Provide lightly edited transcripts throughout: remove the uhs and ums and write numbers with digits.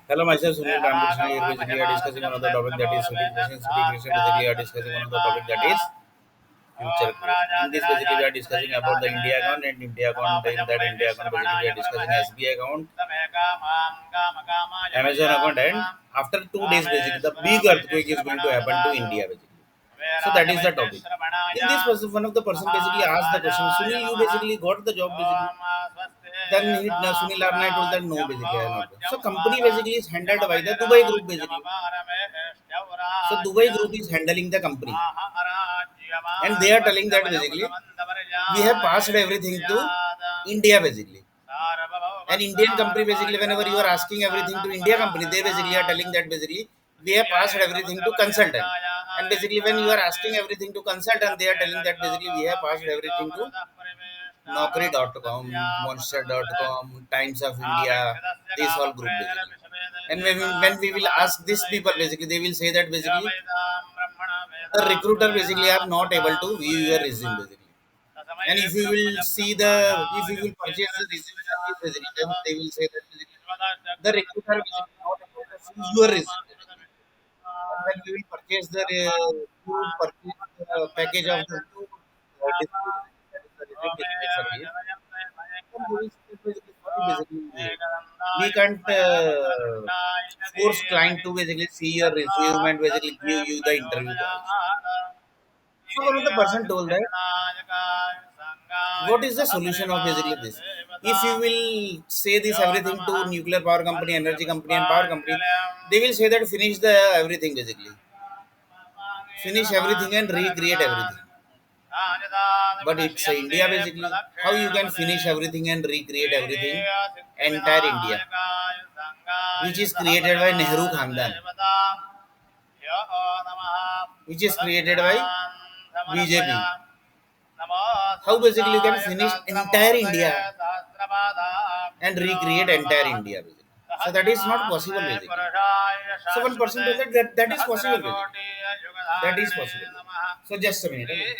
Hello, myself Sunil Ramakrishna here. Basically, we are discussing one of the topic that is city creation. City creation. Basically, we are discussing one of the topic that is future creation. In this, basically, we are discussing about the India account and India account. In that India account, basically, we are discussing SBI account, Amazon account, and after 2 days, basically, the big earthquake is going to happen to India. Basically, so that is the topic. In this, one of the person basically asked the question, Sunil, you basically got the job basically. Then Sunil Arnai told that no, basically I have not. So company basically is handled by the Dubai Group basically. So Dubai Group is handling the company, and they are telling that basically we have passed everything to India basically. An Indian company basically, whenever you are asking everything to India company, they basically are telling that basically we have passed everything to consultant. And basically when you are asking everything to consultant, they are telling that basically we have passed everything to Naukri.com, Monster.com, Times of India, this all group basically. And when we will ask these people basically, they will say that basically the recruiter basically are not able to view your resume basically. And if you will see the, if you will purchase the resume service basically, then they will say that basically the recruiter basically not able to see your resume basically. And when we will purchase the, you will purchase the package of the display, that is the resume display service. Then they will say basically, sorry, basically, we can't force client to basically see your resume and basically give you the interview calls. So one of the person told that what is the solution of basically this? If you will say this everything to nuclear power company, energy company, and power company, they will say that finish the everything basically, finish everything and recreate everything. But it's India basically. How you can finish everything and recreate everything? Entire India, which is created by Nehru Khandan, which is created by BJP. How basically you can finish entire India and recreate entire India basically. So that is not possible basically. So one person told that is possible basically. That is possible. So just a minute. Okay?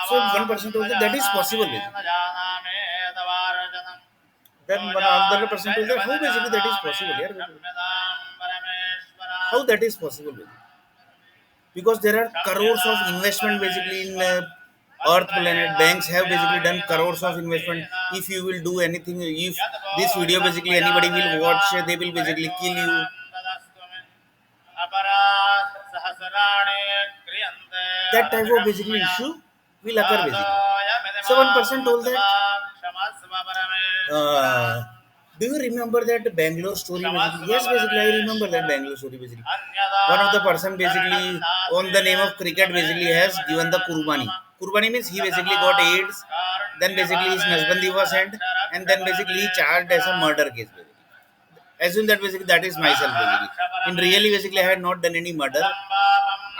So one person told that is possible basically. Then one other person told that how basically that is possible here. How that is possible basically? Because there are crores of investment basically in earth planet. Banks have basically done crores of investment. If you will do anything, if this video basically anybody will watch, they will basically kill you. That type of basically issue will occur basically. So one person told that do you remember that Bangalore story basically? Yes, basically I remember that Bangalore story basically. One of the person basically on the name of cricket basically has given the Kurbani. Kurbani means he basically got AIDS, then basically his Nasbandi was sent, and then basically he charged as a murder case basically. Assume that basically that is myself basically. In really basically I had not done any murder.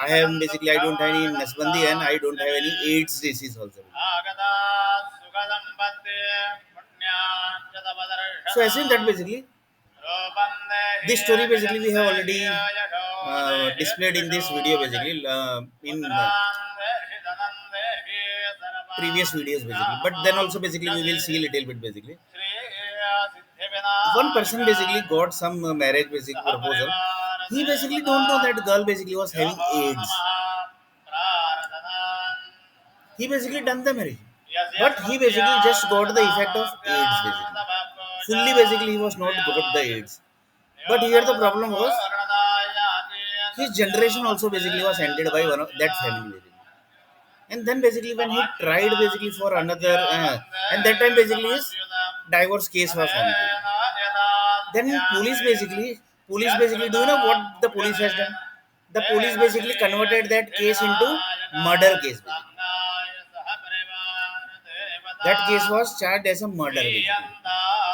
I have basically I don't have any Nasbandi and I don't have any AIDS disease also. So assume that basically this story basically we have already displayed in this video basically in previous videos basically, but then also basically we will see a little bit basically. One person basically got some marriage basic proposal. He basically don't know that girl basically was having AIDS. He basically done the marriage, but he basically just got the effect of AIDS basically. Fully basically he was not got the AIDS. But here the problem was his generation also basically was ended by one of that family basically. And then basically when he tried basically for another, and that time basically his divorce case was on. Then police basically, do you know what the police has done? The police basically converted that case into murder case. Basically. That case was charged as a murder basically.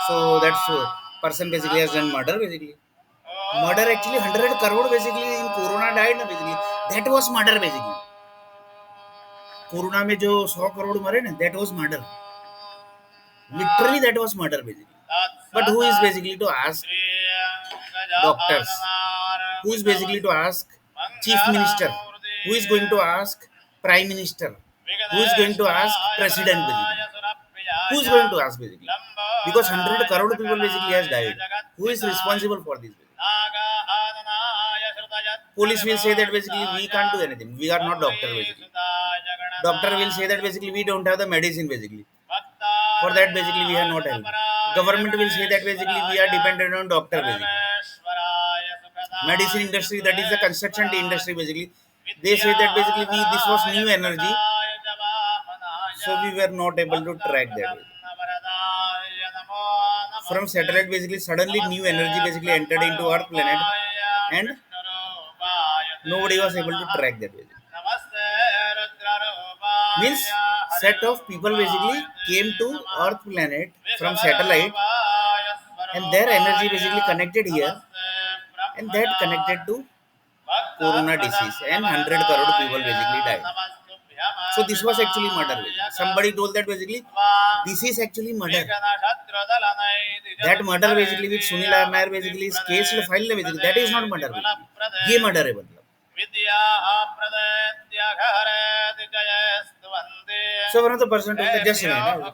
So that's person basically has done murder basically. Murder actually 100 crore basically in Corona died na basically. That was murder basically. Corona में जो 100 करोड़ मरे ना, that was murder. Literally that was murder basically. But who is basically to ask doctors? Who is basically to ask chief minister? Who is going to ask prime minister? Who is going to ask president basically? Who is going to ask basically? Because 100 crore people basically has died. Who is responsible for this? Basically? Police will say that basically we can't do anything. We are not doctor basically. Doctor will say that basically we don't have the medicine basically. For that basically we are not help. Government will say that basically we are dependent on doctor basically. Medicine industry, that is the construction industry basically. They say that basically this was new energy, so we were not able to track that. From satellite basically suddenly new energy basically entered into our planet, and nobody was able to track that basically. Means set of people basically came to earth planet from satellite, and their energy basically connected here, and that connected to corona disease, and 100 crore people basically died. So this was actually murder basically. Somebody told that basically this is actually murder. That murder basically with Sunil Nair basically is case filed basically, that is not murder basically. ये murder है मतलब. So one of the person told that just a minute.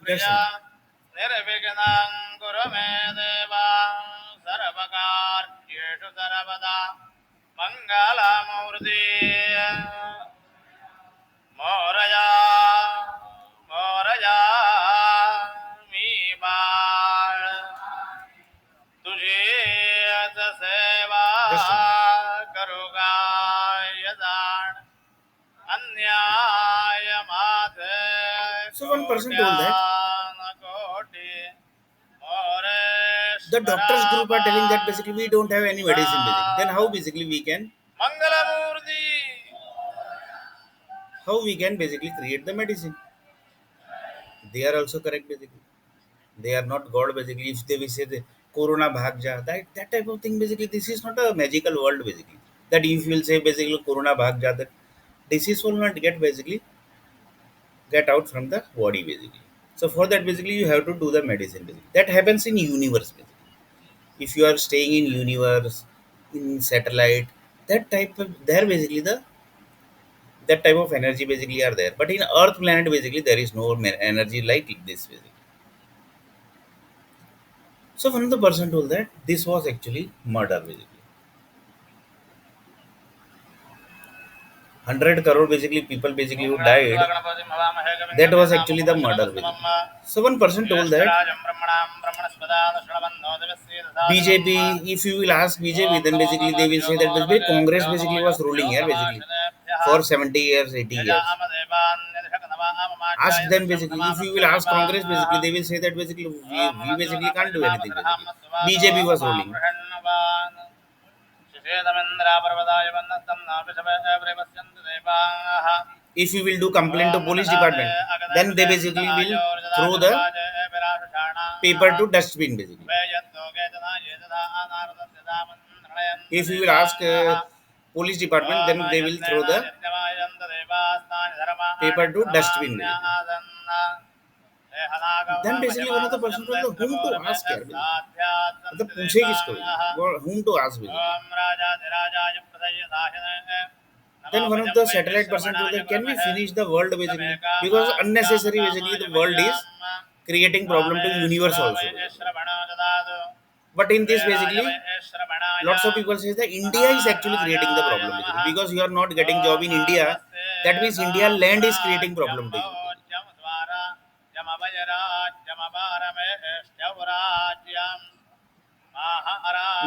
Just a minute. निर्विघ्नं कुरु मे देव सर्वकार्येषु सर्वदा मंगलमूर्ति मोरया मोरया मी बाळ तुझी सेवा करू गाय जाण अन्याय माथे. So one person told that the doctors group are telling that basically we don't have any medicine basically. Then how basically we can basically create the medicine? They are also correct basically. They are not God basically. If they will say the corona bhag ja, that type of thing basically, this is not a magical world basically. That if you will say basically corona bhag ja, that disease will not get out from the body basically. So for that basically you have to do the medicine basically. That happens in universe basically. If you are staying in universe, in satellite, that type of there basically that type of energy basically are there. But in Earth planet basically there is no energy like this basically. So one of the person told that this was actually murder basically. 100 crore basically people basically who died, that was actually the murder basically. So one person told that BJP, if you will ask BJP, then basically they will say that basically Congress basically was ruling here basically for 70 years, 80 years. Ask them basically, if you will ask Congress basically, they will say that basically we basically can't do anything basically. BJP was ruling. If you will do complaint to police department, then they basically will throw the paper to dustbin basically. If you will ask police department, then they will throw the paper to dustbin basically. Then basically one of the person told whom to ask here basically. The पूछे किसको, whom to ask basically. Then one of the satellite person told that can we finish the world basically, because unnecessary basically the world is creating problem to universe also. But in this basically lots of people say that India is actually creating the problem basically, because you are not getting job in India, that means India land is creating problem to you.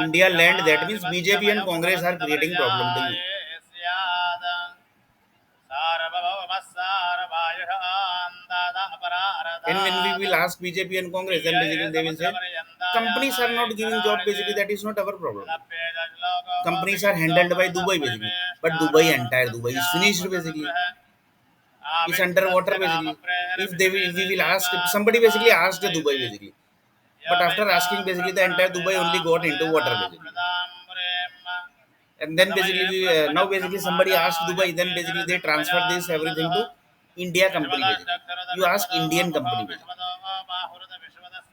India land, that means BJP and Congress are creating problem to you. And when we will ask BJP and Congress, then basically they will say companies are not giving job basically, that is not our problem. Companies are handled by Dubai basically, but entire Dubai is finished basically. It's underwater basically. If we will ask, somebody basically asked Dubai basically, but after asking basically the entire Dubai only got into water basically. And then basically now basically somebody asked Dubai, then basically they transfer this everything to India company basically. You ask Indian company basically.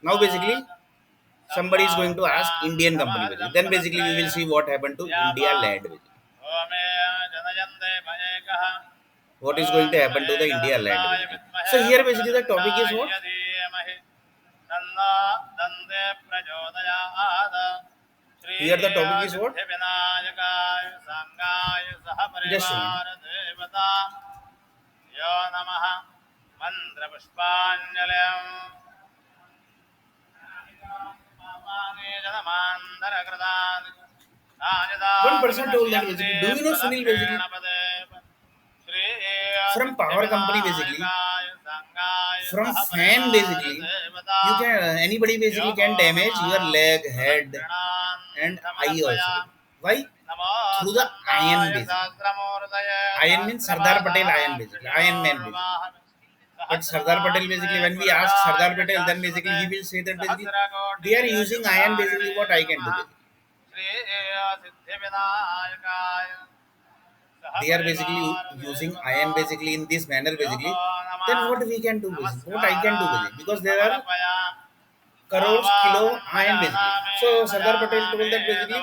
Now basically somebody is going to ask Indian company basically. Then basically we will see what happened to India land basically. What is going to happen to the India land basically. So here basically the topic is what? Here the topic is what? Just a minute. One person told that basically, do you know Sunil basically? From power company basically, from fan basically, you can anybody basically can damage your leg, head, and eye also. Why? Through the iron basically. Iron means Sardar Patel iron basically, Iron Man basically. But Sardar Patel basically, when we ask Sardar Patel, then basically he will say that basically they are using iron basically what I can do basically. They are basically using iron basically in this manner basically. Then what we can do basically, what I can do basically, because there are crores kilo iron basically. So Sardar Patel told that basically,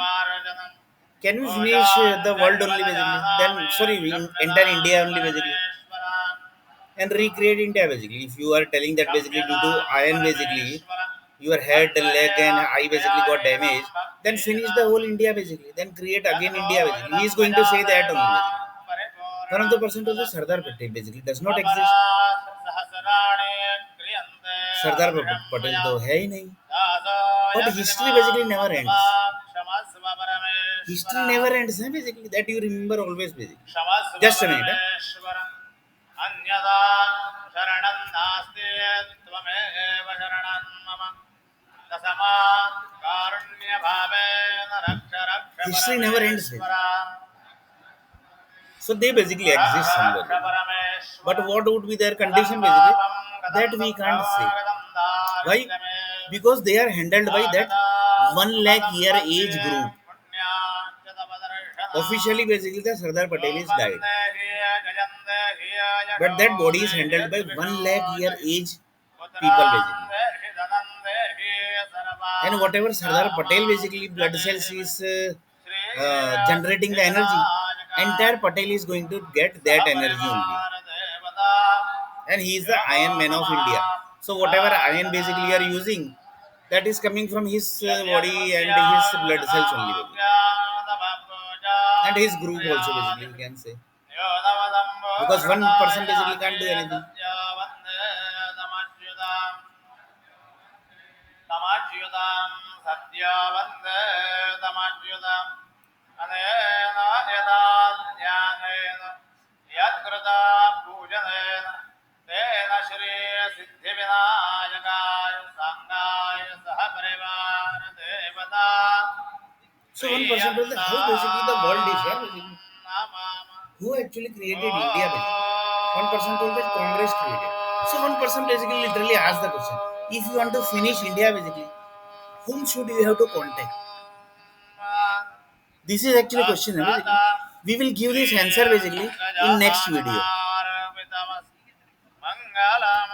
can we finish the world only basically? Then sorry, entire India only basically, and recreate India basically. If you are telling that basically due to iron basically, your head, leg, and eye basically got damaged, then finish the whole India basically. Then create again India basically. He is going to say that only basically. One of the person told the Sardar Patel basically does not exist. Sardar Patel तो है ही नहीं. But history basically never ends. History never ends, basically. That you remember always basically. Just a minute. History never ends. Basically. So they basically exist somewhere. But what would be their condition basically? That we can't say. Why? Because they are handled by that 1 lakh year age group. Officially, basically, the Sardar Patel is died. But that body is handled by 1 lakh year age people basically. And whatever Sardar Patel basically blood cells is generating the energy, entire Patel is going to get that energy only. And he is the Iron Man of India. So whatever iron basically you are using, that is coming from his body and his blood cells only. Basically. And his group also basically you can say. Because one person basically can't do anything. So one person told that how basically the world is here basically. Who actually created India basically? One person told that Congress created. So one person basically literally asked the question, if you want to finish India basically, whom should you have to contact? This is actually a question basically. We will give this answer basically in next video.